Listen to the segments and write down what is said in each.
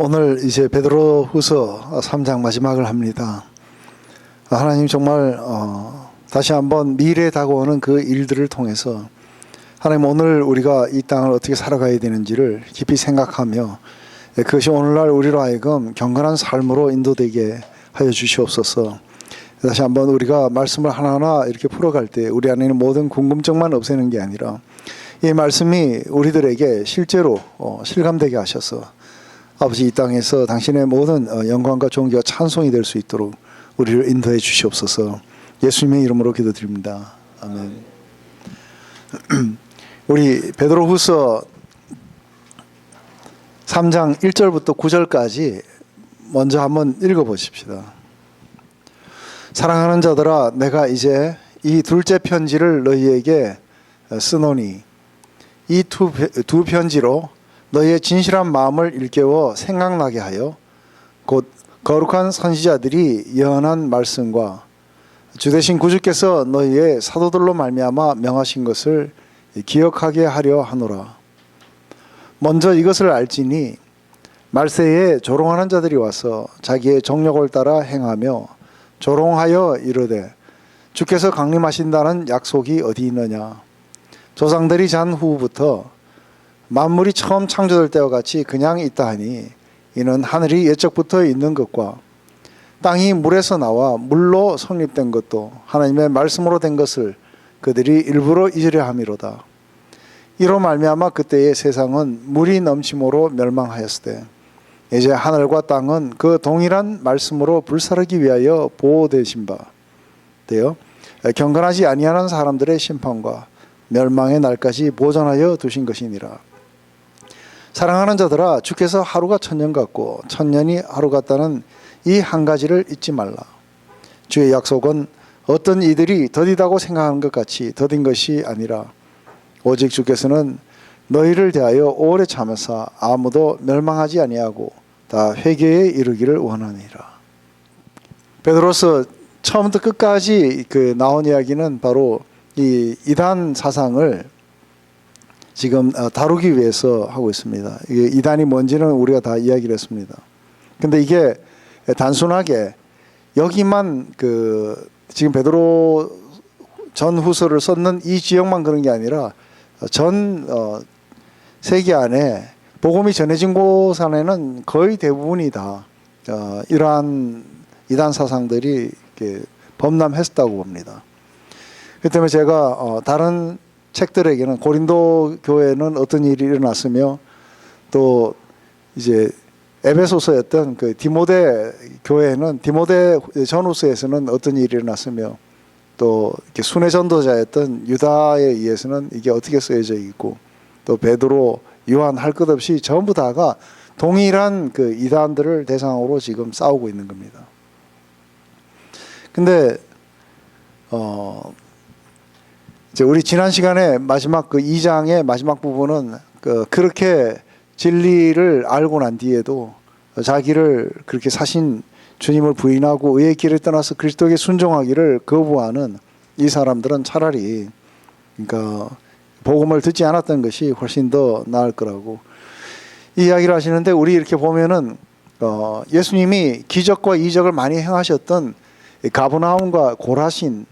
오늘 이제 베드로후서 3장 마지막을 합니다. 하나님 정말 다시 한번 미래에 다가오는 그 일들을 통해서 하나님 오늘 우리가 이 땅을 어떻게 살아가야 되는지를 깊이 생각하며 그것이 오늘날 우리로 하여금 경건한 삶으로 인도되게 하여 주시옵소서. 다시 한번 우리가 말씀을 하나하나 이렇게 풀어갈 때 우리 안에 있는 모든 궁금증만 없애는 게 아니라 이 말씀이 우리들에게 실제로 실감되게 하셔서 아버지 이 땅에서 당신의 모든 영광과 존귀와 찬송이 될 수 있도록 우리를 인도해 주시옵소서. 예수님의 이름으로 기도드립니다. 아멘. 우리 베드로후서 3장 1절부터 9절까지 먼저 한번 읽어보십시다. 사랑하는 자들아, 내가 이제 이 둘째 편지를 너희에게 쓰노니 이 두 편지로 너희의 진실한 마음을 일깨워 생각나게 하여 곧 거룩한 선지자들이 예언한 말씀과 주 되신 구주께서 너희의 사도들로 말미암아 명하신 것을 기억하게 하려 하노라. 먼저 이것을 알지니 말세에 조롱하는 자들이 와서 자기의 정욕을 따라 행하며 조롱하여 이르되 주께서 강림하신다는 약속이 어디 있느냐. 조상들이 잔 후부터 만물이 처음 창조될 때와 같이 그냥 있다 하니 이는 하늘이 예적부터 있는 것과 땅이 물에서 나와 물로 성립된 것도 하나님의 말씀으로 된 것을 그들이 일부러 잊으려 함이로다. 이로 말미암아 그때의 세상은 물이 넘침으로 멸망하였으되 이제 하늘과 땅은 그 동일한 말씀으로 불사르기 위하여 보호되신 바 되어 경건하지 아니하는 사람들의 심판과 멸망의 날까지 보존하여 두신 것이니라. 사랑하는 자들아, 주께서 하루가 천년 같고 천년이 하루 같다는 이 한 가지를 잊지 말라. 주의 약속은 어떤 이들이 더디다고 생각하는 것 같이 더딘 것이 아니라 오직 주께서는 너희를 대하여 오래 참으사 아무도 멸망하지 아니하고 다 회개에 이르기를 원하니라. 베드로서 처음부터 끝까지 나온 이야기는 바로 이 이단 사상을 지금 다루기 위해서 하고 있습니다. 이게 이단이 뭔지는 우리가 다 이야기를 했습니다. 근데 이게 단순하게 여기만 지금 베드로 전후서를 썼는 이 지역만 그런 게 아니라 전 세계 안에 복음이 전해진 곳 안에는 거의 대부분이 다 이러한 이단 사상들이 이렇게 범람했다고 봅니다. 그 때문에 제가 다른 책들에게는 고린도 교회는 어떤 일이 일어났으며 또 이제 에베소서였던 그 디모데 교회는 디모데 전후서에서는 어떤 일이 일어났으며 또 이렇게 순회 전도자였던 유다에 의해서는 이게 어떻게 쓰여져 있고 또 베드로, 요한 할 것 없이 전부 다가 동일한 그 이단들을 대상으로 지금 싸우고 있는 겁니다. 근데 이제 우리 지난 시간에 마지막 그 2장의 마지막 부분은 그렇게 진리를 알고 난 뒤에도 자기를 그렇게 사신 주님을 부인하고 의의 길을 떠나서 그리스도에게 순종하기를 거부하는 이 사람들은 차라리 그러니까 복음을 듣지 않았던 것이 훨씬 더 나을 거라고 이 이야기를 하시는데, 우리 이렇게 보면은 예수님이 기적과 이적을 많이 행하셨던 가버나움과 고라신,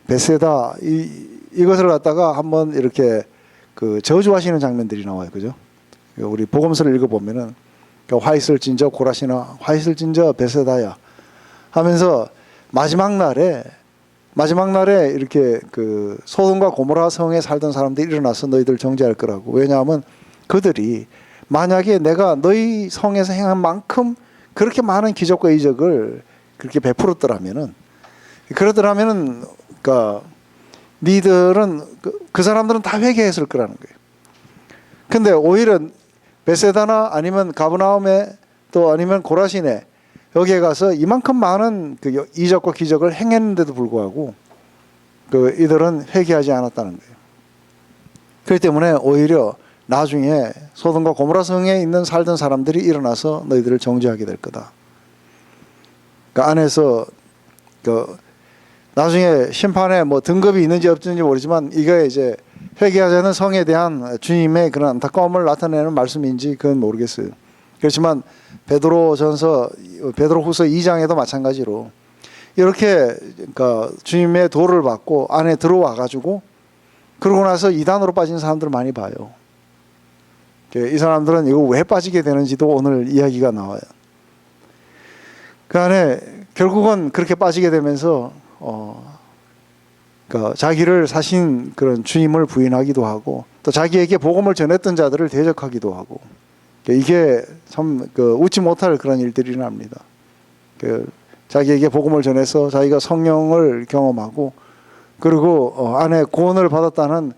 베세다 이것을 갖다가 한번 이렇게 저주하시는 장면들이 나와요, 그죠? 우리 복음서를 읽어보면은 화 있을진저 고라시나 화 있을진저 베세다야 하면서 마지막 날에 이렇게 소돔과 고모라 성에 살던 사람들이 일어나서 너희들 정죄할 거라고. 왜냐하면 그들이 만약에 내가 너희 성에서 행한 만큼 그렇게 많은 기적과 이적을 그렇게 베풀었더라면은 그러니까 니들은 그 사람들은 다 회개했을 거라는 거예요. 근데 오히려 베세다나 아니면 가버나움에 또 아니면 고라신에 여기에 가서 이만큼 많은 이적과 기적을 행했는데도 불구하고 이들은 회개하지 않았다는 거예요. 그렇기 때문에 오히려 나중에 소돔과 고모라 성에 있는 살던 사람들이 일어나서 너희들을 정죄하게 될 거다. 그 안에서 나중에 심판에 뭐 등급이 있는지 없는지 모르지만 이게 이제 회개하자는 성에 대한 주님의 그런 안타까움을 나타내는 말씀인지 그건 모르겠어요. 그렇지만 베드로전서 베드로후서 2장에도 마찬가지로 이렇게 그러니까 주님의 도를 받고 안에 들어와 가지고 그러고 나서 이단으로 빠진 사람들을 많이 봐요. 이 사람들은 이거 왜 빠지게 되는지도 오늘 이야기가 나와요. 그 안에 결국은 그렇게 빠지게 되면서 그러니까 자기를 사신 그런 주님을 부인하기도 하고 또 자기에게 복음을 전했던 자들을 대적하기도 하고 이게 참 웃지 못할 그런 일들이 일어납니다. 자기에게 복음을 전해서 자기가 성령을 경험하고 그리고 안에 구원을 받았다는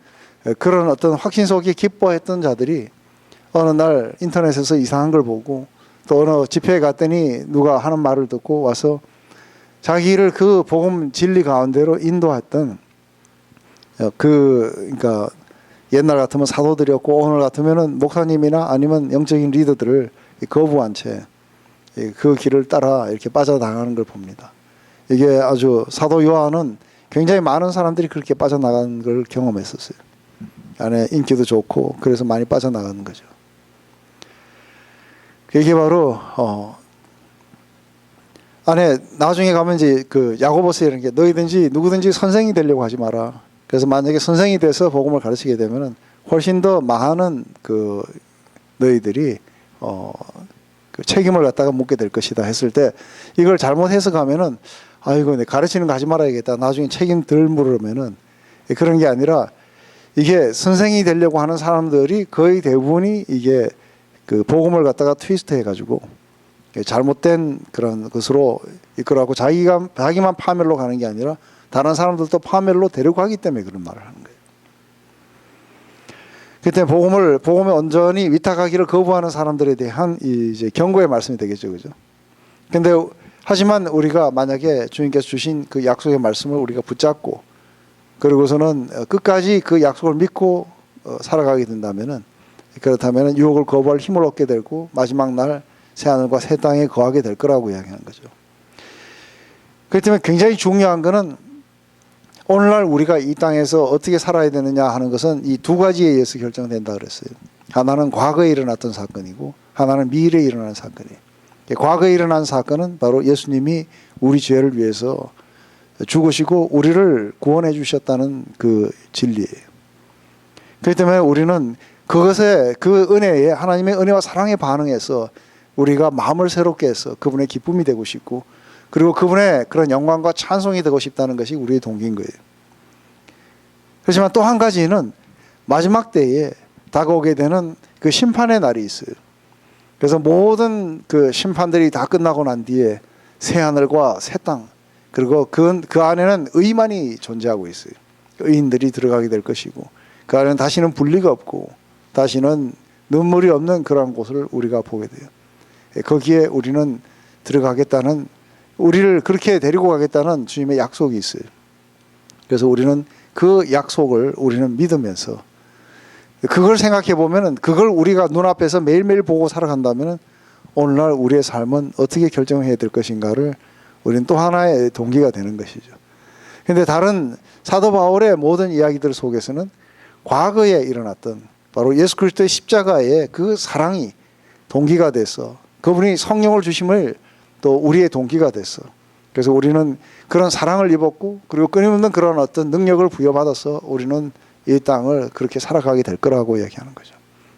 그런 어떤 확신 속에 기뻐했던 자들이 어느 날 인터넷에서 이상한 걸 보고 또 어느 집회에 갔더니 누가 하는 말을 듣고 와서 자기를 그 복음 진리 가운데로 인도했던 그러니까 옛날 같으면 사도들이었고 오늘 같으면은 목사님이나 아니면 영적인 리더들을 거부한 채 그 길을 따라 이렇게 빠져나가는 걸 봅니다. 이게 아주 사도 요한은 굉장히 많은 사람들이 그렇게 빠져나가는 걸 경험했었어요. 안에 인기도 좋고 그래서 많이 빠져나가는 거죠. 이게 바로 안에 나중에 가면 이제 그 야고보서 이런 게 너희든지 누구든지 선생이 되려고 하지 마라. 그래서 만약에 선생이 돼서 복음을 가르치게 되면은 훨씬 더 많은 그 너희들이 그 책임을 갖다가 묻게 될 것이다 했을 때 이걸 잘못 해석하면은 아이고 내 가르치는 거 하지 말아야겠다. 나중에 책임 덜 물으면은 그런 게 아니라 이게 선생이 되려고 하는 사람들이 거의 대부분이 이게 그 복음을 갖다가 트위스트 해가지고 잘못된 그런 것으로 이끌어가고 자기만 파멸로 가는 게 아니라 다른 사람들도 파멸로 데려가기 때문에 그런 말을 하는 거예요. 그때 복음에 온전히 위탁하기를 거부하는 사람들에 대한 이제 경고의 말씀이 되겠죠, 그죠? 근데 하지만 우리가 만약에 주님께서 주신 그 약속의 말씀을 우리가 붙잡고 그리고서는 끝까지 그 약속을 믿고 살아가게 된다면은 그렇다면은 유혹을 거부할 힘을 얻게 되고 마지막 날 새 하늘과 새 땅에 거하게 될 거라고 이야기하는 거죠. 그렇기 때문에 굉장히 중요한 것은 오늘날 우리가 이 땅에서 어떻게 살아야 되느냐 하는 것은 이 두 가지에 의해서 결정된다 그랬어요. 하나는 과거에 일어났던 사건이고 하나는 미래에 일어나는 사건이에요. 과거에 일어난 사건은 바로 예수님이 우리 죄를 위해서 죽으시고 우리를 구원해 주셨다는 그 진리예요. 그렇기 때문에 우리는 그것에 그 은혜에 하나님의 은혜와 사랑에 반응해서 우리가 마음을 새롭게 해서 그분의 기쁨이 되고 싶고 그리고 그분의 그런 영광과 찬송이 되고 싶다는 것이 우리의 동기인 거예요. 그렇지만 또 한 가지는 마지막 때에 다가오게 되는 그 심판의 날이 있어요. 그래서 모든 그 심판들이 다 끝나고 난 뒤에 새 하늘과 새 땅 그리고 그 안에는 의만이 존재하고 있어요. 의인들이 들어가게 될 것이고 그 안에는 다시는 분리가 없고 다시는 눈물이 없는 그런 곳을 우리가 보게 돼요. 거기에 우리는 들어가겠다는 우리를 그렇게 데리고 가겠다는 주님의 약속이 있어요. 그래서 우리는 그 약속을 우리는 믿으면서 그걸 생각해 보면은 그걸 우리가 눈앞에서 매일매일 보고 살아간다면은 오늘날 우리의 삶은 어떻게 결정해야 될 것인가를 우리는 또 하나의 동기가 되는 것이죠. 그런데 다른 사도 바울의 모든 이야기들 속에서는 과거에 일어났던 바로 예수 그리스도의 십자가의 그 사랑이 동기가 돼서 그분이 성령을 주심을 또 우리의 동기가 됐어. 그래서 우리는 그런 사랑을 입었고 그리고 끊임없는 그런 어떤 능력을 부여받아서 우리는 이 땅을 그렇게 살아가게 될 거라고 얘기하는 거죠.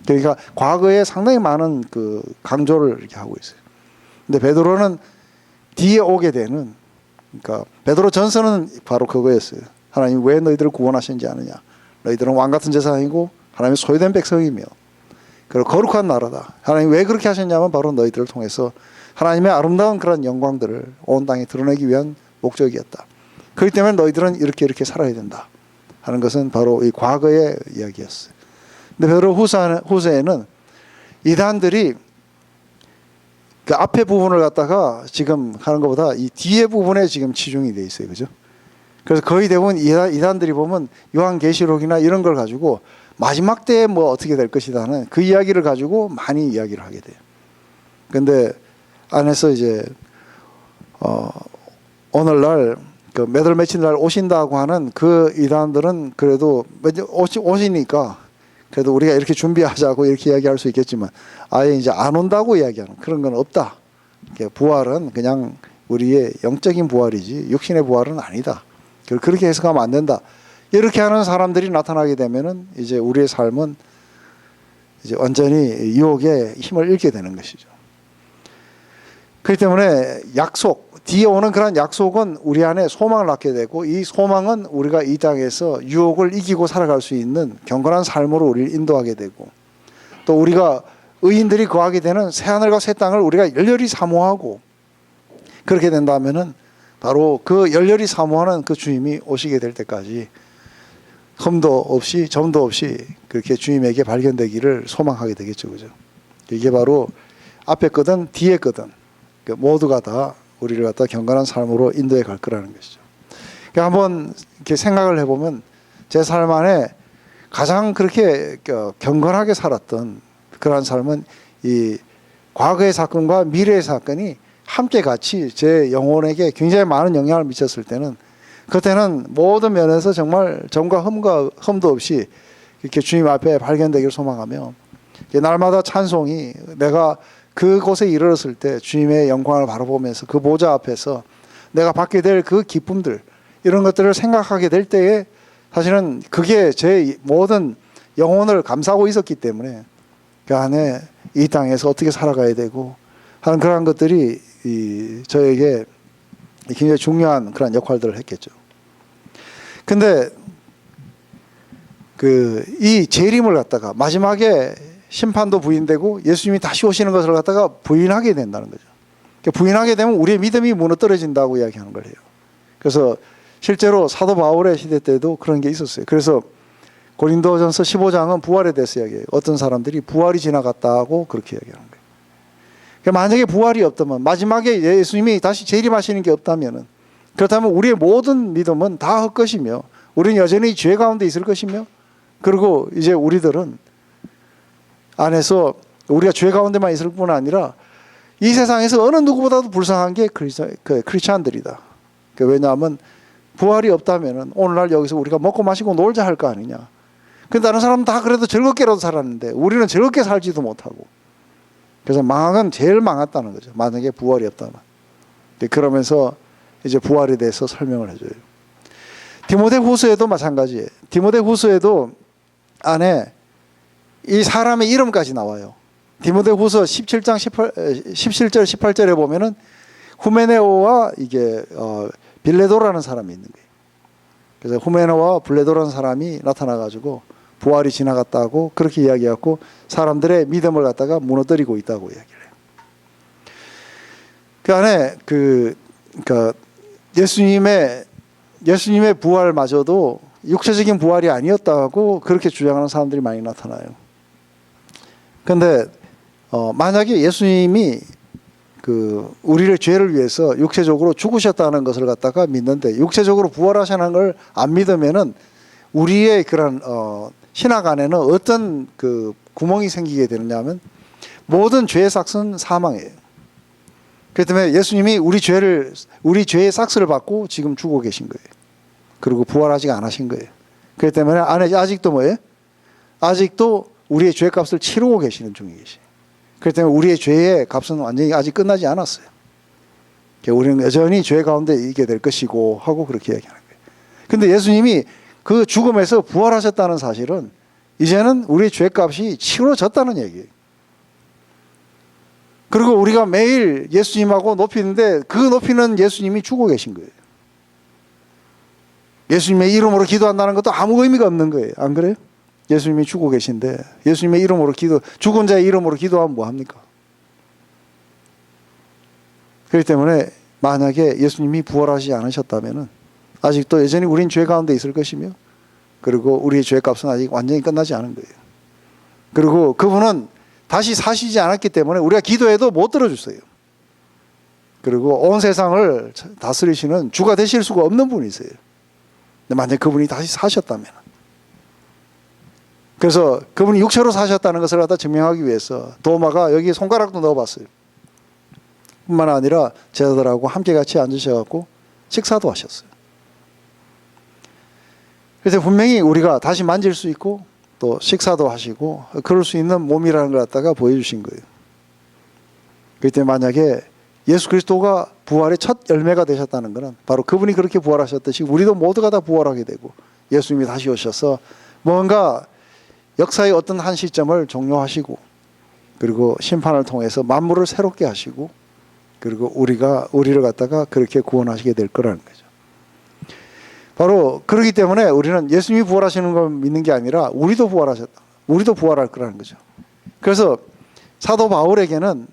그러니까 과거에 상당히 많은 그 강조를 이렇게 하고 있어요. 근데 베드로는 뒤에 오게 되는 그러니까 베드로 전서는 바로 그거였어요. 하나님 왜 너희들을 구원하시는지 아느냐. 너희들은 왕 같은 제사장이고 하나님의 소유된 백성이며 그리고 거룩한 나라다. 하나님 왜 그렇게 하셨냐면 바로 너희들을 통해서 하나님의 아름다운 그런 영광들을 온 땅에 드러내기 위한 목적이었다. 그렇기 때문에 너희들은 이렇게 살아야 된다 하는 것은 바로 이 과거의 이야기였어요. 근데 베드로 후서에는 이단들이 그 앞에 부분을 갖다가 지금 하는 것보다 이 뒤에 부분에 지금 치중이 돼 있어요. 그죠? 그래서 거의 대부분 이단들이 보면 요한계시록이나 이런 걸 가지고 마지막 때에 뭐 어떻게 될 것이다 하는 그 이야기를 가지고 많이 이야기를 하게 돼요. 근데 안에서 이제 오늘날 그 몇 월 며칠 날 오신다고 하는 그 이단들은 그래도 오시니까 그래도 우리가 이렇게 준비하자고 이렇게 이야기할 수 있겠지만 아예 이제 안 온다고 이야기하는 그런 건 없다. 부활은 그냥 우리의 영적인 부활이지 육신의 부활은 아니다. 그렇게 해석하면 안 된다. 이렇게 하는 사람들이 나타나게 되면은 이제 우리의 삶은 이제 완전히 유혹에 힘을 잃게 되는 것이죠. 그렇기 때문에 약속, 뒤에 오는 그런 약속은 우리 안에 소망을 낳게 되고 이 소망은 우리가 이 땅에서 유혹을 이기고 살아갈 수 있는 경건한 삶으로 우리를 인도하게 되고 또 우리가 의인들이 거하게 되는 새하늘과 새 땅을 우리가 열렬히 사모하고 그렇게 된다면은 바로 그 열렬히 사모하는 그 주님이 오시게 될 때까지 흠도 없이 점도 없이 그렇게 주님에게 발견되기를 소망하게 되겠죠. 그죠? 이게 바로 앞에 거든 뒤에 거든 모두가 다 우리를 갖다 경건한 삶으로 인도해 갈 거라는 것이죠. 그러니까 한번 이렇게 생각을 해보면 제 삶 안에 가장 그렇게 경건하게 살았던 그러한 삶은 이 과거의 사건과 미래의 사건이 함께 같이 제 영혼에게 굉장히 많은 영향을 미쳤을 때는 그때는 모든 면에서 정말 점과 흠도 없이 이렇게 주님 앞에 발견되기를 소망하며 날마다 찬송이 내가 그곳에 이르렀을 때 주님의 영광을 바라보면서 그 보좌 앞에서 내가 받게 될 그 기쁨들 이런 것들을 생각하게 될 때에 사실은 그게 제 모든 영혼을 감싸고 있었기 때문에 그 안에 이 땅에서 어떻게 살아가야 되고 하는 그러한 것들이 저에게 굉장히 중요한 그런 역할들을 했겠죠. 근데 이 재림을 갖다가 마지막에 심판도 부인되고 예수님이 다시 오시는 것을 갖다가 부인하게 된다는 거죠. 부인하게 되면 우리의 믿음이 무너뜨려진다고 이야기하는 거예요. 그래서 실제로 사도 바울의 시대 때도 그런 게 있었어요. 그래서 고린도전서 15장은 부활에 대해서 이야기해요. 어떤 사람들이 부활이 지나갔다고 그렇게 이야기하는 거예요. 만약에 부활이 없다면 마지막에 예수님이 다시 재림하시는 게 없다면 그렇다면 우리의 모든 믿음은 다 헛것이며 우리는 여전히 죄 가운데 있을 것이며 그리고 이제 우리들은 안에서 우리가 죄 가운데만 있을 뿐 아니라 이 세상에서 어느 누구보다도 불쌍한 게 크리스찬들이다. 왜냐하면 부활이 없다면 오늘날 여기서 우리가 먹고 마시고 놀자 할 거 아니냐. 근데 다른 사람은 다 그래도 즐겁게라도 살았는데 우리는 즐겁게 살지도 못하고 그래서 망한 제일 망했다는 거죠. 만약에 부활이 없다면. 그러면서 이제 부활에 대해서 설명을 해줘요. 디모데후서에도 마찬가지예요. 디모데후서에도 안에 이 사람의 이름까지 나와요. 디모데후서 17장 17절 18절에 보면은 후메네오와 이게 빌레도라는 사람이 있는 거예요. 그래서 후메네오와 빌레도라는 사람이 나타나가지고 부활이 지나갔다고 그렇게 이야기하고 사람들의 믿음을 갖다가 무너뜨리고 있다고 이야기를 해요. 그 안에 그러니까 예수님의 부활마저도 육체적인 부활이 아니었다고 그렇게 주장하는 사람들이 많이 나타나요. 그런데 만약에 예수님이 우리를 죄를 위해서 육체적으로 죽으셨다는 것을 갖다가 믿는데 육체적으로 부활하시는 걸 안 믿으면은 우리의 그런 신학 안에는 어떤 구멍이 생기게 되느냐면 모든 죄의 삭은 사망이에요. 그렇기 때문에 예수님이 우리 죄의 삭스를 받고 지금 죽어 계신 거예요. 그리고 부활하지 않으신 거예요. 그렇기 때문에 안에 아직도 뭐예요? 아직도 우리의 죄값을 치르고 계시는 중에 계시에요. 그렇기 때문에 우리의 죄의 값은 완전히 아직 끝나지 않았어요. 우리는 여전히 죄 가운데 있게 될 것이고 하고 그렇게 얘기하는 거예요. 그런데 예수님이 그 죽음에서 부활하셨다는 사실은 이제는 우리의 죄값이 치러졌다는 얘기예요. 그리고 우리가 매일 예수님하고 높이는데 그 높이는 예수님이 죽어 계신 거예요. 예수님의 이름으로 기도한다는 것도 아무 의미가 없는 거예요. 안 그래요? 예수님이 죽어 계신데 예수님의 이름으로 죽은 자의 이름으로 기도하면 뭐합니까? 그렇기 때문에 만약에 예수님이 부활하지 않으셨다면 아직도 여전히 우린 죄 가운데 있을 것이며 그리고 우리의 죄값은 아직 완전히 끝나지 않은 거예요. 그리고 그분은 다시 사시지 않았기 때문에 우리가 기도해도 못 들어주세요. 그리고 온 세상을 다스리시는 주가 되실 수가 없는 분이세요. 근데 만약에 그분이 다시 사셨다면 그래서 그분이 육체로 사셨다는 것을 갖다 증명하기 위해서 도마가 여기에 손가락도 넣어봤어요. 뿐만 아니라 제자들하고 함께 같이 앉으셔갖고 식사도 하셨어요. 그래서 분명히 우리가 다시 만질 수 있고 또 식사도 하시고 그럴 수 있는 몸이라는 걸 갖다가 보여주신 거예요. 그렇기 때문에 만약에 예수 그리스도가 부활의 첫 열매가 되셨다는 것은 바로 그분이 그렇게 부활하셨듯이 우리도 모두가 다 부활하게 되고 예수님이 다시 오셔서 뭔가 역사의 어떤 한 시점을 종료하시고 그리고 심판을 통해서 만물을 새롭게 하시고 그리고 우리를 갖다가 그렇게 구원하시게 될 거라는 거죠. 바로 그렇기 때문에 우리는 예수님이 부활하시는 걸 믿는 게 아니라 우리도 부활하셨다. 우리도 부활할 거라는 거죠. 그래서 사도 바울에게는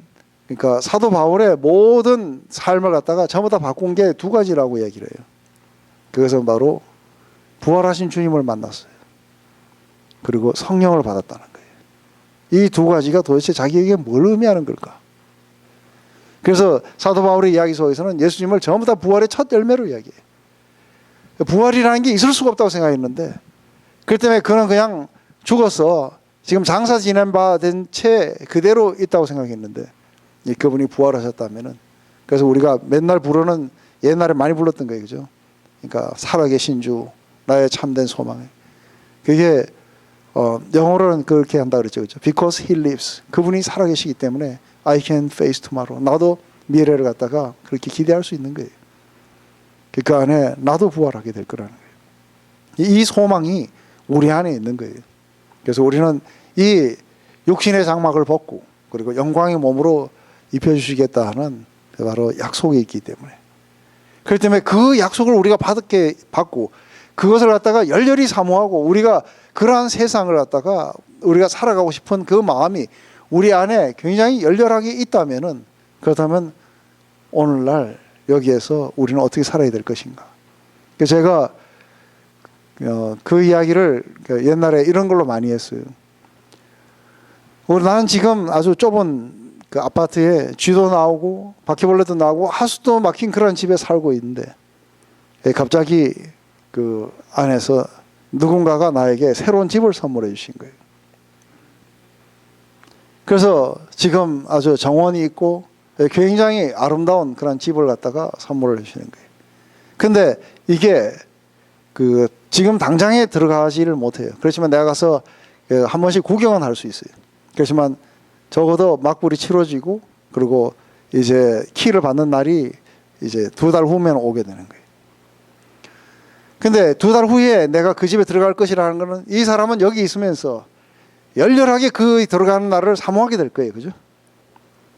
그러니까 사도 바울의 모든 삶을 갖다가 전부 다 바꾼 게 두 가지라고 얘기를 해요. 그것은 바로 부활하신 주님을 만났어요. 그리고 성령을 받았다는 거예요. 이 두 가지가 도대체 자기에게 뭘 의미하는 걸까? 그래서 사도 바울의 이야기 속에서는 예수님을 전부 다 부활의 첫 열매로 이야기해요. 부활이라는 게 있을 수가 없다고 생각했는데 그렇기 때문에 그는 그냥 죽어서 지금 장사 지낸 바 된 채 그대로 있다고 생각했는데 그분이 부활하셨다면은 그래서 우리가 맨날 부르는 옛날에 많이 불렀던 거예요. 그죠? 그러니까 살아계신 주 나의 참된 소망. 그게 영어로는 그렇게 한다 그랬죠. 그죠? Because he lives. 그분이 살아계시기 때문에 I can face tomorrow. 나도 미래를 갖다가 그렇게 기대할 수 있는 거예요. 그 안에 나도 부활하게 될 거라는 거예요. 이 소망이 우리 안에 있는 거예요. 그래서 우리는 이 육신의 장막을 벗고 그리고 영광의 몸으로 입혀주시겠다 하는 바로 약속이 있기 때문에 그렇기 때문에 그 약속을 우리가 받고 그것을 갖다가 열렬히 사모하고 우리가 그러한 세상을 갖다가 우리가 살아가고 싶은 그 마음이 우리 안에 굉장히 열렬하게 있다면은 그렇다면 오늘날 여기에서 우리는 어떻게 살아야 될 것인가. 제가 그 이야기를 옛날에 이런 걸로 많이 했어요. 나는 지금 아주 좁은 그 아파트에 쥐도 나오고 바퀴벌레도 나오고 하수도 막힌 그런 집에 살고 있는데 갑자기 그 안에서 누군가가 나에게 새로운 집을 선물해 주신 거예요. 그래서 지금 아주 정원이 있고 굉장히 아름다운 그런 집을 갖다가 선물을 해주시는 거예요. 근데 이게 그 지금 당장에 들어가지를 못해요. 그렇지만 내가 가서 한 번씩 구경은 할 수 있어요. 그렇지만 적어도 막불이 치러지고 그리고 이제 키를 받는 날이 이제 2달 후면 오게 되는 거예요. 근데 2달 후에 내가 그 집에 들어갈 것이라는 것은 이 사람은 여기 있으면서 열렬하게 그 들어가는 날을 사모하게 될 거예요. 그죠?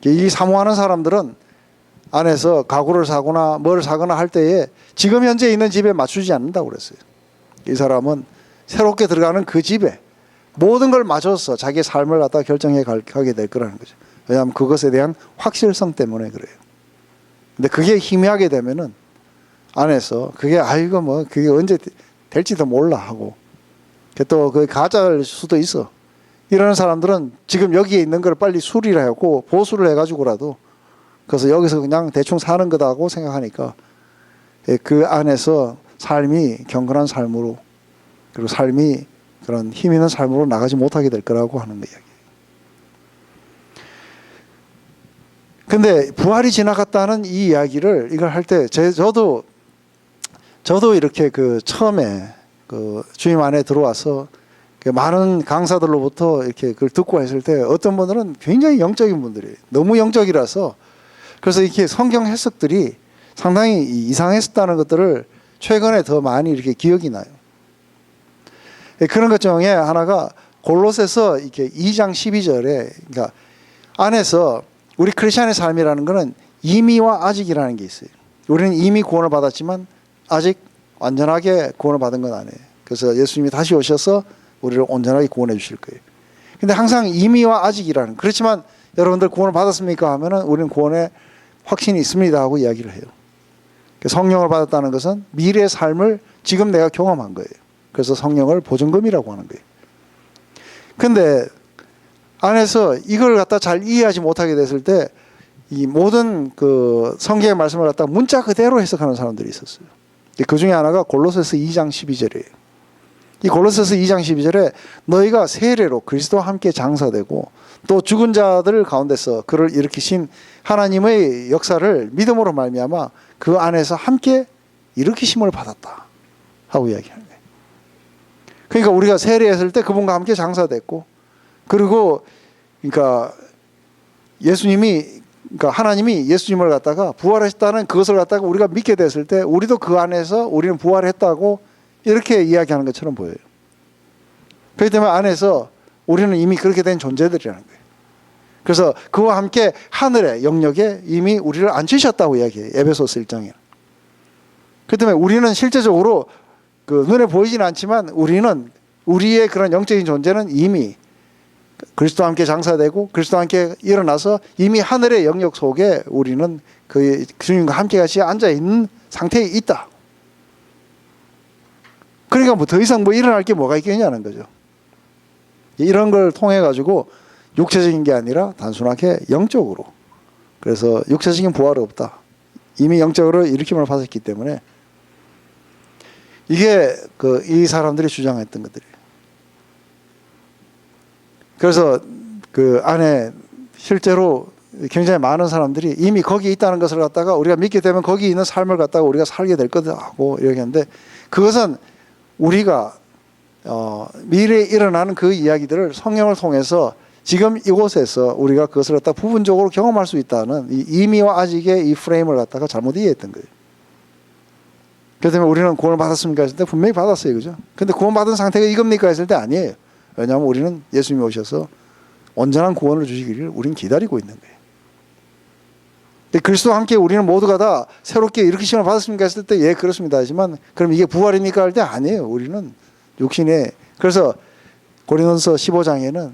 이 사모하는 사람들은 안에서 가구를 사거나 뭘 사거나 할 때에 지금 현재 있는 집에 맞추지 않는다고 그랬어요. 이 사람은 새롭게 들어가는 그 집에 모든 걸 맞춰서 자기의 삶을 갖다 결정해 가게 될 거라는 거죠. 왜냐하면 그것에 대한 확실성 때문에 그래요. 근데 그게 희미하게 되면은 안에서 그게 그게 언제 될지도 몰라 하고 또 그 가짜일 수도 있어. 이러는 사람들은 지금 여기에 있는 걸 빨리 수리를 하고 보수를 해가지고라도 그래서 여기서 그냥 대충 사는 거다고 생각하니까 그 안에서 삶이 경건한 삶으로 그리고 삶이 그런 힘 있는 삶으로 나가지 못하게 될 거라고 하는 이야기예요. 근데 부활이 지나갔다는 이 이야기를 이걸 할 때 저도 이렇게 그 처음에 그 주님 안에 들어와서 많은 강사들로부터 이렇게 그걸 듣고 했을 때 어떤 분들은 굉장히 영적인 분들이에요. 너무 영적이라서 그래서 이렇게 성경 해석들이 상당히 이상했었다는 것들을 최근에 더 많이 이렇게 기억이 나요. 그런 것 중에 하나가 골로새서 이렇게 2장 12절에 그러니까 안에서 우리 크리스천의 삶이라는 것은 이미와 아직이라는 게 있어요. 우리는 이미 구원을 받았지만 아직 완전하게 구원을 받은 건 아니에요. 그래서 예수님이 다시 오셔서 우리를 온전하게 구원해 주실 거예요. 근데 항상 이미와 아직이라는 그렇지만 여러분들 구원을 받았습니까 하면은 우리는 구원에 확신이 있습니다 하고 이야기를 해요. 성령을 받았다는 것은 미래의 삶을 지금 내가 경험한 거예요. 그래서 성령을 보증금이라고 하는 거예요. 근데 안에서 이걸 갖다 잘 이해하지 못하게 됐을 때 이 모든 그 성경의 말씀을 갖다 문자 그대로 해석하는 사람들이 있었어요. 그 중에 하나가 골로새서 2장 12절이에요. 이 골로새서 2장 12절에 너희가 세례로 그리스도와 함께 장사되고 또 죽은 자들 가운데서 그를 일으키신 하나님의 역사를 믿음으로 말미암아 그 안에서 함께 일으키심을 받았다 하고 이야기하는 거예요. 그러니까 우리가 세례했을 때 그분과 함께 장사됐고, 그리고 그러니까 예수님이, 그러니까 하나님이 예수님을 갖다가 부활하셨다는 그것을 갖다가 우리가 믿게 됐을 때 우리도 그 안에서 우리는 부활했다고 이렇게 이야기하는 것처럼 보여요. 그렇기 때문에 안에서 우리는 이미 그렇게 된 존재들이라는 거예요. 그래서 그와 함께 하늘의 영역에 이미 우리를 앉히셨다고 이야기해요. 에베소서 1장에. 그렇기 때문에 우리는 실제적으로 그 눈에 보이지는 않지만 우리는, 우리의 그런 영적인 존재는 이미 그리스도와 함께 장사되고 그리스도와 함께 일어나서 이미 하늘의 영역 속에 우리는 그 주님과 함께 같이 앉아있는 상태에 있다. 그러니까 뭐 더 이상 뭐 일어날 게 뭐가 있겠냐는 거죠. 이런 걸 통해 가지고 육체적인 게 아니라 단순하게 영적으로, 그래서 육체적인 부활은 없다. 이미 영적으로 일으킴을 받았기 때문에 이게 이 사람들이 주장했던 것들이에요. 그래서 그 안에 실제로 굉장히 많은 사람들이 이미 거기에 있다는 것을 갖다가 우리가 믿게 되면 거기 있는 삶을 갖다가 우리가 살게 될 거다고 이야기하는데, 그것은 우리가 미래에 일어나는 그 이야기들을 성경을 통해서 지금 이곳에서 우리가 그것을 갖다 부분적으로 경험할 수 있다는 이 이미와 아직의 이 프레임을 갖다가 잘못 이해했던 거예요. 그렇기 때문에 우리는 구원을 받았습니까 했을 때 분명히 받았어요, 그죠? 근데 구원받은 상태가 이겁니까 했을 때 아니에요. 왜냐하면 우리는 예수님이 오셔서 온전한 구원을 주시기를 우리는 기다리고 있는 거예요. 그리스도와 함께 우리는 모두가 다 새롭게 일으키심을 받았습니까 했을 때 예, 그렇습니다 하지만 그럼 이게 부활입니까 할 때 아니에요. 우리는 육신에, 그래서 고린도서 15장에는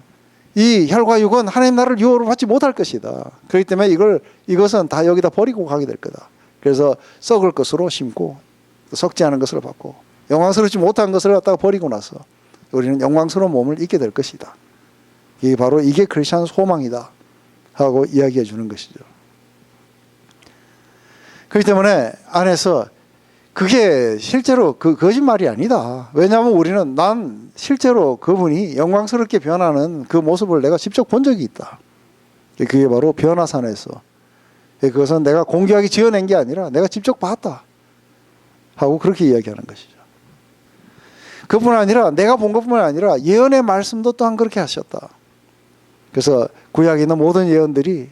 이 혈과 육은 하나님 나라를 유업으로 받지 못할 것이다. 그렇기 때문에 이것은 다 여기다 버리고 가게 될 거다. 그래서 썩을 것으로 심고 썩지 않은 것을 받고 영광스럽지 못한 것을 갖다가 버리고 나서 우리는 영광스러운 몸을 입게 될 것이다. 이게 바로 이게 크리스찬 소망이다 하고 이야기해 주는 것이죠. 그렇기 때문에 안에서 그게 실제로 그 거짓말이 아니다. 왜냐하면 우리는 난 실제로 그분이 영광스럽게 변하는 그 모습을 내가 직접 본 적이 있다. 그게 바로 변화산에서, 그것은 내가 공교하게 지어낸 게 아니라 내가 직접 봤다 하고 그렇게 이야기하는 것이죠. 그뿐 아니라 내가 본 것뿐만 아니라 예언의 말씀도 또한 그렇게 하셨다. 그래서 구약에 있는 모든 예언들이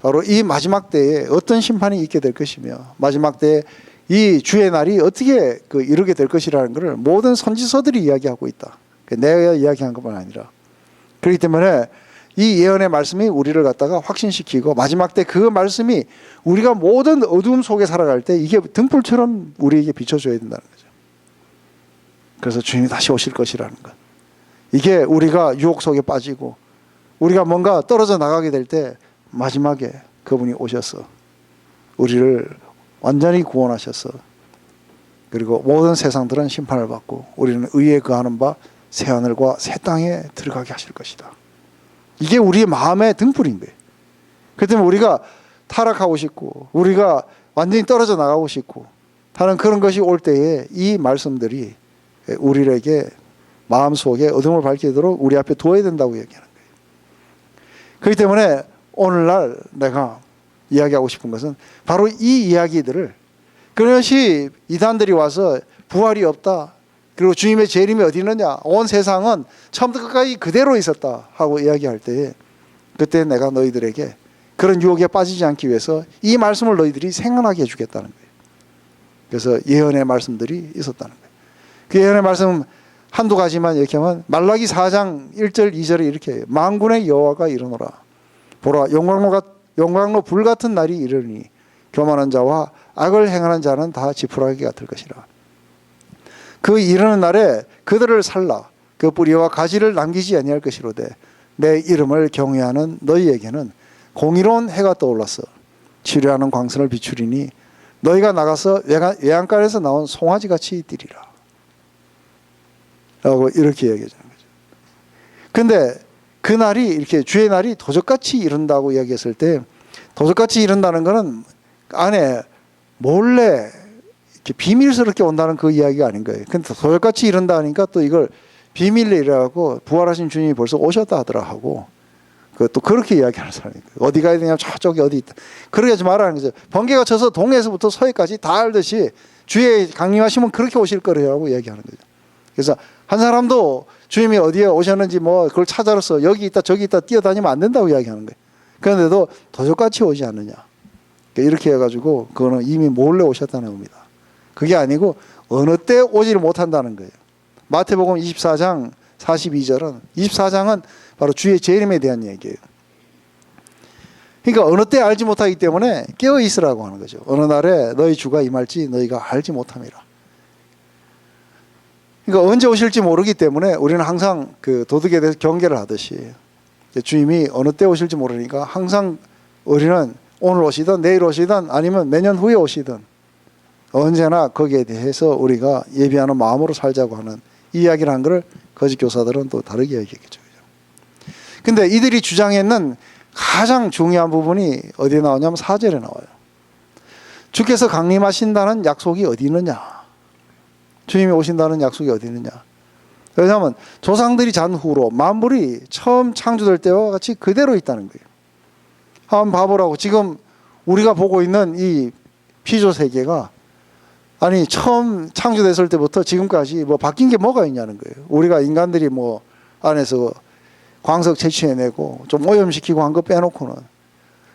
바로 이 마지막 때에 어떤 심판이 있게 될 것이며 마지막 때에 이 주의 날이 어떻게 이루게 될 것이라는 것을 모든 선지서들이 이야기하고 있다. 내가 이야기한 것만 아니라. 그렇기 때문에 이 예언의 말씀이 우리를 갖다가 확신시키고 마지막 때 그 말씀이 우리가 모든 어두움 속에 살아갈 때 이게 등불처럼 우리에게 비춰줘야 된다는 거죠. 그래서 주님이 다시 오실 것이라는 것. 이게 우리가 유혹 속에 빠지고 우리가 뭔가 떨어져 나가게 될 때 마지막에 그분이 오셔서 우리를 완전히 구원하셔서 그리고 모든 세상들은 심판을 받고 우리는 의에 거하는 바 새하늘과 새 땅에 들어가게 하실 것이다. 이게 우리의 마음의 등불인 거예요. 그렇기 때문에 우리가 타락하고 싶고 우리가 완전히 떨어져 나가고 싶고 하는 그런 것이 올 때에 이 말씀들이 우리에게 마음속에 어둠을 밝히도록 우리 앞에 두어야 된다고 얘기하는 거예요. 그렇기 때문에 오늘날 내가 이야기하고 싶은 것은 바로 이 이야기들을, 그것이 이단들이 와서 부활이 없다, 그리고 주님의 재림이 어디 있느냐, 온 세상은 처음부터 끝까지 그대로 있었다 하고 이야기할 때에 그때 내가 너희들에게 그런 유혹에 빠지지 않기 위해서 이 말씀을 너희들이 생각나게 해주겠다는 거예요. 그래서 예언의 말씀들이 있었다는 거예요. 그 예언의 말씀 한두 가지만 이렇게 하면 말라기 4장 1절 2절에 이렇게 해요. 만군의 여호와가 이르노라. 보라, 용광로 불같은 날이 이르니 교만한 자와 악을 행하는 자는 다 지푸라기 같을 것이라. 그 이르는 날에 그들을 살라 그 뿌리와 가지를 남기지 아니할 것이로되 내 이름을 경외하는 너희에게는 공의로운 해가 떠올랐어 치료하는 광선을 비추리니 너희가 나가서 외양간에서 나온 송아지같이 뛰리라 라고 이렇게 얘기하는 거죠. 근데 그 날이 이렇게 주의 날이 도적같이 이른다고 이야기했을 때 도적같이 이른다는 것은 안에 몰래 이렇게 비밀스럽게 온다는 그 이야기가 아닌 거예요. 근데 도적같이 이른다 하니까 또 이걸 비밀로 이래갖고 부활하신 주님이 벌써 오셨다 하더라 하고 또 그렇게 이야기하는 사람이 어디 가야 되냐면 저쪽에 어디 있다. 그렇게 하지 말라는 거죠. 번개가 쳐서 동해에서부터 서해까지 다 알듯이 주의 강림하시면 그렇게 오실 거라고 이야기하는 거죠. 그래서 한 사람도 주님이 어디에 오셨는지 뭐 그걸 찾아서 여기 있다 저기 있다 뛰어다니면 안 된다고 이야기하는 거예요. 그런데도 도적같이 오지 않느냐. 이렇게 해가지고 그거는 이미 몰래 오셨다는 겁니다. 그게 아니고 어느 때 오지를 못한다는 거예요. 마태복음 24장 42절은 24장은 바로 주의 재림에 대한 얘기예요. 그러니까 어느 때 알지 못하기 때문에 깨어 있으라고 하는 거죠. 어느 날에 너희 주가 임할지 너희가 알지 못함이라. 그러니까 언제 오실지 모르기 때문에 우리는 항상 그 도덕에 대해서 경계를 하듯이 주님이 어느 때 오실지 모르니까 항상 우리는 오늘 오시든 내일 오시든 아니면 몇 년 후에 오시든 언제나 거기에 대해서 우리가 예비하는 마음으로 살자고 하는 이야기를 한 것을 거짓 교사들은 또 다르게 얘기했겠죠. 근데 이들이 주장했는 가장 중요한 부분이 어디에 나오냐면 4절에 나와요. 주께서 강림하신다는 약속이 어디 있느냐. 주님이 오신다는 약속이 어디 있느냐. 왜냐하면 조상들이 잔 후로 만물이 처음 창조될 때와 같이 그대로 있다는 거예요. 한번 봐보라고. 지금 우리가 보고 있는 이 피조 세계가 아니 처음 창조됐을 때부터 지금까지 뭐 바뀐 게 뭐가 있냐는 거예요. 우리가 인간들이 뭐 안에서 광석 채취해내고 좀 오염시키고 한 거 빼놓고는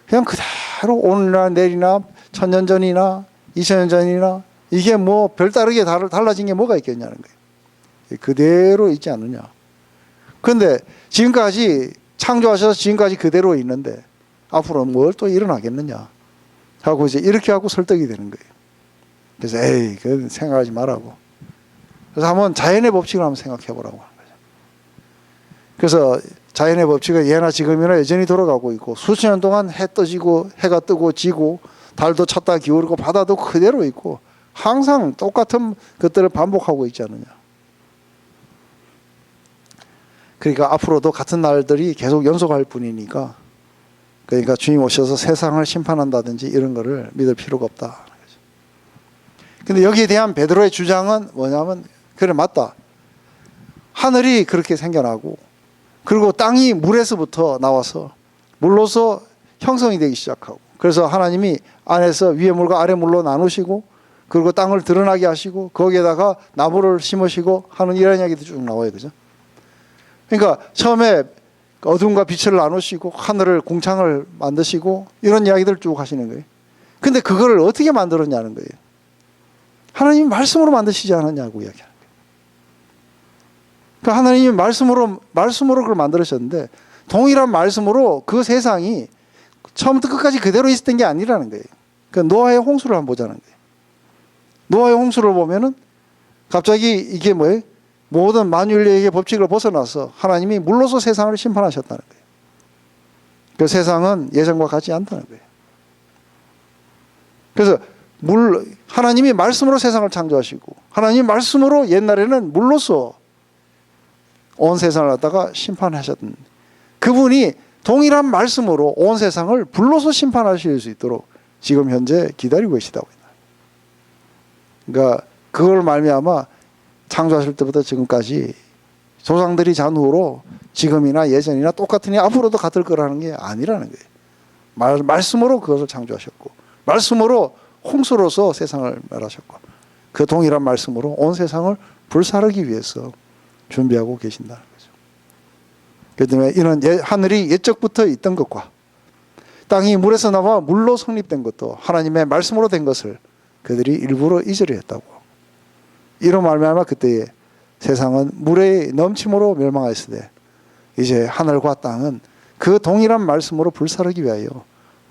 그냥 그대로 오늘이나 내일이나 1000년 전이나 2000년 전이나 이게 뭐 별다르게 달라진 게 뭐가 있겠냐는 거예요. 그대로 있지 않느냐. 그런데 지금까지 창조하셔서 지금까지 그대로 있는데 앞으로 뭘 또 일어나겠느냐 하고 이제 이렇게 하고 설득이 되는 거예요. 그래서 에이 그건 생각하지 말라고. 그래서 한번 자연의 법칙을 한번 생각해 보라고 하는 거죠. 그래서 자연의 법칙은 예나 지금이나 여전히 돌아가고 있고 수천 년 동안 해 떠지고 해가 뜨고 지고 달도 찼다 기울고 바다도 그대로 있고 항상 똑같은 것들을 반복하고 있지 않느냐. 그러니까 앞으로도 같은 날들이 계속 연속할 뿐이니까 그러니까 주님 오셔서 세상을 심판한다든지 이런 거를 믿을 필요가 없다. 근데 여기에 대한 베드로의 주장은 뭐냐면 그래 맞다. 하늘이 그렇게 생겨나고 그리고 땅이 물에서부터 나와서 물로서 형성이 되기 시작하고 그래서 하나님이 안에서 위의 물과 아래 물로 나누시고 그리고 땅을 드러나게 하시고 거기에다가 나무를 심으시고 하는 이런 이야기도 쭉 나와요. 그죠? 그러니까 처음에 어둠과 빛을 나누시고 하늘을 공창을 만드시고 이런 이야기들 쭉 하시는 거예요. 근데 그걸 어떻게 만들었냐는 거예요. 하나님이 말씀으로 만드시지 않았냐고 이야기하는 거예요. 그러니까 하나님이 말씀으로 그걸 만들으셨는데 동일한 말씀으로 그 세상이 처음부터 끝까지 그대로 있었던 게 아니라는 거예요. 그러니까 노아의 홍수를 한번 보자는 거예요. 노아의 홍수를 보면은 갑자기 이게 뭐예요? 모든 만유인類의 법칙을 벗어나서 하나님이 물로서 세상을 심판하셨다는 거예요. 그 세상은 예전과 같지 않다는 거예요. 그래서 하나님이 말씀으로 세상을 창조하시고 하나님이 말씀으로 옛날에는 물로서 온 세상을 갖다가 심판하셨던 그분이 동일한 말씀으로 온 세상을 불로서 심판하실 수 있도록 지금 현재 기다리고 계시다고 합니다. 그러니까 그걸 말미암아 창조하실 때부터 지금까지 조상들이 잔 후로 지금이나 예전이나 똑같으니 앞으로도 같을 거라는 게 아니라는 거예요. 말씀으로 그것을 창조하셨고 말씀으로 홍수로서 세상을 멸하셨고 그 동일한 말씀으로 온 세상을 불사르기 위해서 준비하고 계신다는 거죠. 그렇기 때문에 이는 하늘이 옛적부터 있던 것과 땅이 물에서 나와 물로 성립된 것도 하나님의 말씀으로 된 것을 그들이 일부러 잊으려 했다고. 이로 말미암아 그때에 세상은 물의 넘침으로 멸망하였으되 이제 하늘과 땅은 그 동일한 말씀으로 불사르기 위하여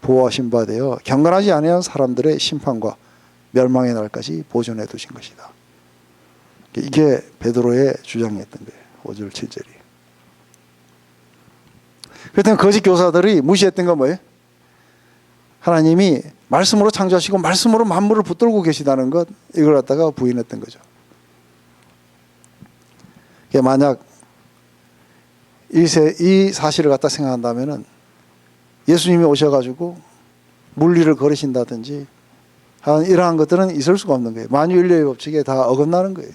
보호하신 바 되어 경건하지 아니한 사람들의 심판과 멸망의 날까지 보존해 두신 것이다. 이게 베드로의 주장이었던 거예요. 5절 7절이. 그랬더니 거짓 교사들이 무시했던 건 뭐예요? 하나님이 말씀으로 창조하시고 말씀으로 만물을 붙들고 계시다는 것 이걸 갖다가 부인했던 거죠. 만약 이 사실을 갖다 생각한다면은 예수님이 오셔가지고 물리를 걸으신다든지 이러한 것들은 있을 수가 없는 거예요. 만유인류의 법칙에 다 어긋나는 거예요.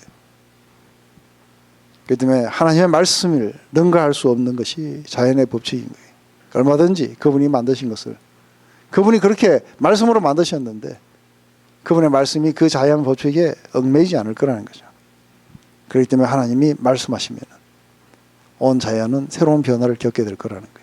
그렇기 때문에 하나님의 말씀을 능가할 수 없는 것이 자연의 법칙인 거예요. 얼마든지 그분이 만드신 것을 그분이 그렇게 말씀으로 만드셨는데 그분의 말씀이 그 자연 법칙에 얽매이지 않을 거라는 거죠. 그렇기 때문에 하나님이 말씀하시면 온 자연은 새로운 변화를 겪게 될 거라는 거예요.